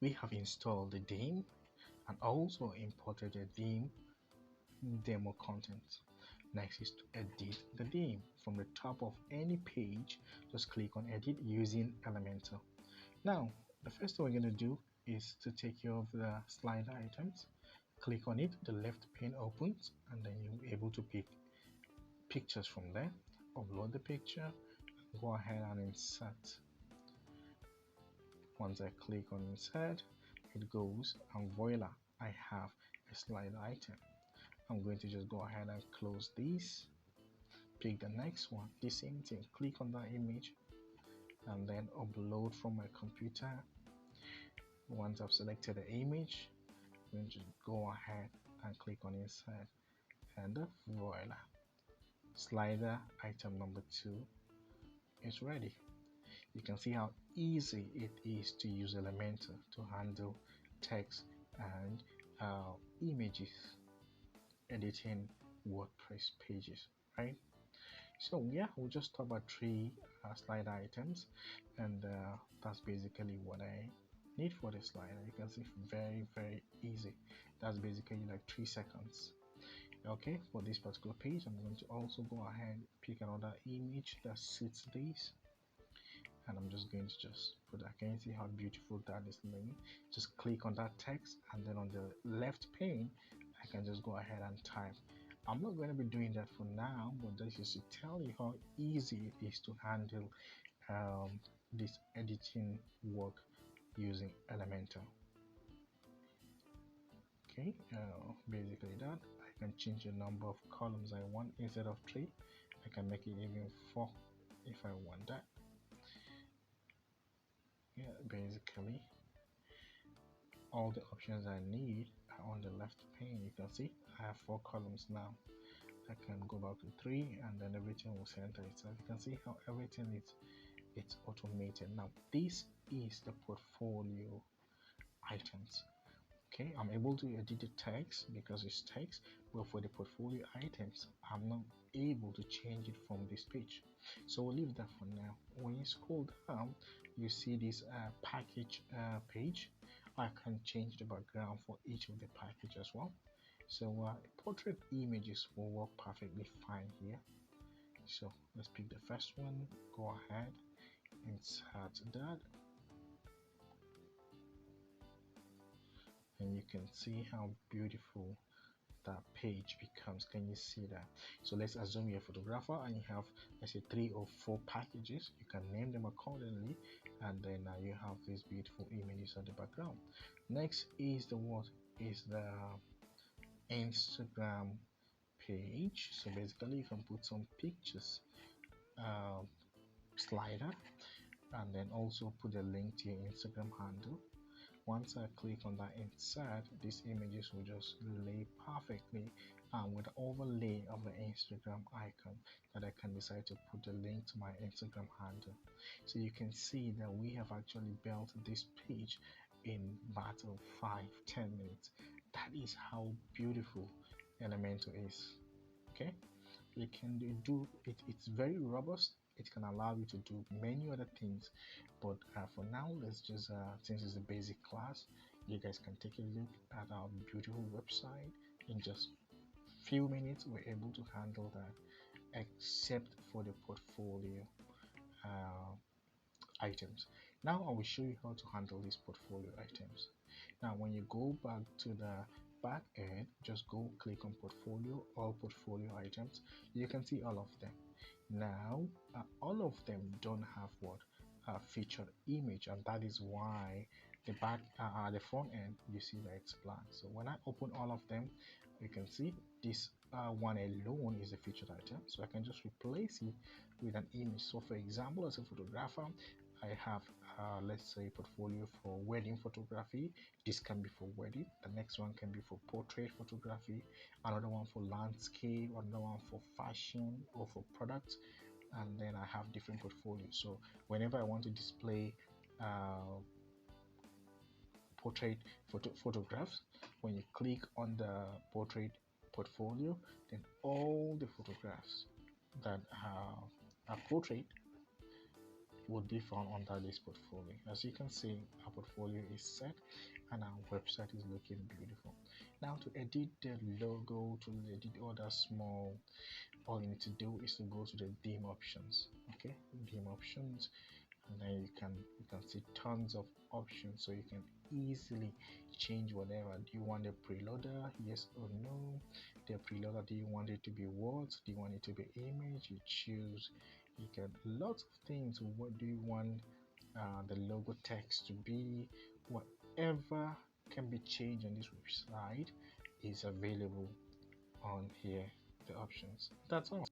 we have installed the theme and also imported the theme demo content. Next is to edit the theme. From the top of any page, just click on edit using Elementor. Now, the first thing we're going to do is to take care of the slider items. Click on it, the left pane opens, and then you'll be able to pick pictures from there. Upload the picture, go ahead and insert. Once I click on insert, it goes, and voila, I have a slider item. I'm going to just go ahead and close this, pick the next one, the same thing, click on that image and then upload from my computer. Once I've selected the image, I'm going to go ahead and click on insert, and voila, slider item number 2 is ready. You can see how easy it is to use Elementor to handle text and images editing WordPress pages, right? So yeah, we'll just talk about 3 slider items, and that's basically what I need for the slider. You can see very easy. That's basically like 3 seconds. Okay, for this particular page, I'm going to also go ahead pick another image that suits this, and I'm just going to just put that. Can you see how beautiful that is looking? Just click on that text, and then on the left pane I can just go ahead and type. I'm not going to be doing that for now, but this is to tell you how easy it is to handle this editing work using Elementor. Okay, basically that. I can change the number of columns I want. Instead of 3, I can make it even 4 if I want that. Yeah, basically all the options I need are on the left pane. You can see I have 4 columns now. I can go back to 3, and then everything will center itself. You can see how everything is, it's automated. Now this is the portfolio items. Okay, I'm able to edit the text because it's text, but for the portfolio items I'm not able to change it from this page, so we'll leave that for now. When you scroll down, you see this package page. I can change the background for each of the package as well. So portrait images will work perfectly fine here. So let's pick the first one, go ahead, insert that, and you can see how beautiful that page becomes. Can you see that? So let's assume you're a photographer and you have, let's say, 3 or 4 packages. You can name them accordingly, and then you have these beautiful images on the background. Next is the what is the Instagram page. So basically you can put some pictures slider, and then also put a link to your Instagram handle. Once I click on that insert, these images will just lay perfectly with the overlay of the Instagram icon that I can decide to put the link to my Instagram handle. So you can see that we have actually built this page in about 5-10 minutes. That is how beautiful Elementor is. Okay, you can do it. It's very robust. It can allow you to do many other things, but for now, let's just since it's a basic class, you guys can take a look at our beautiful website. In just few minutes we're able to handle that, except for the portfolio uh, items. Now I will show you how to handle these portfolio items. Now when you go back to the back end, just go click on portfolio, all portfolio items. You can see all of them. Now all of them don't have what featured image, and that is why the back the front end, you see that it's blank. So when I open all of them, you can see this one alone is a featured item, so I can just replace it with an image. So for example, as a photographer, I have let's say portfolio for wedding photography. This can be for wedding, the next one can be for portrait photography, another one for landscape, another one for fashion or for products, and then I have different portfolios. So whenever I want to display portrait photographs, when you click on the portrait portfolio, then all the photographs that are portrait would be found under this portfolio. As you can see, our portfolio is set and our website is looking beautiful. Now to edit the logo, to edit other small, all you need to do is to go to the theme options. Okay, theme options, and then you can see tons of options, so you can easily change whatever. Do you want a preloader, yes or no? The preloader, do you want it to be words, do you want it to be image? You choose. You can lots of things. What do you want the logo text to be? Whatever can be changed on this website is available on here, the options. That's all.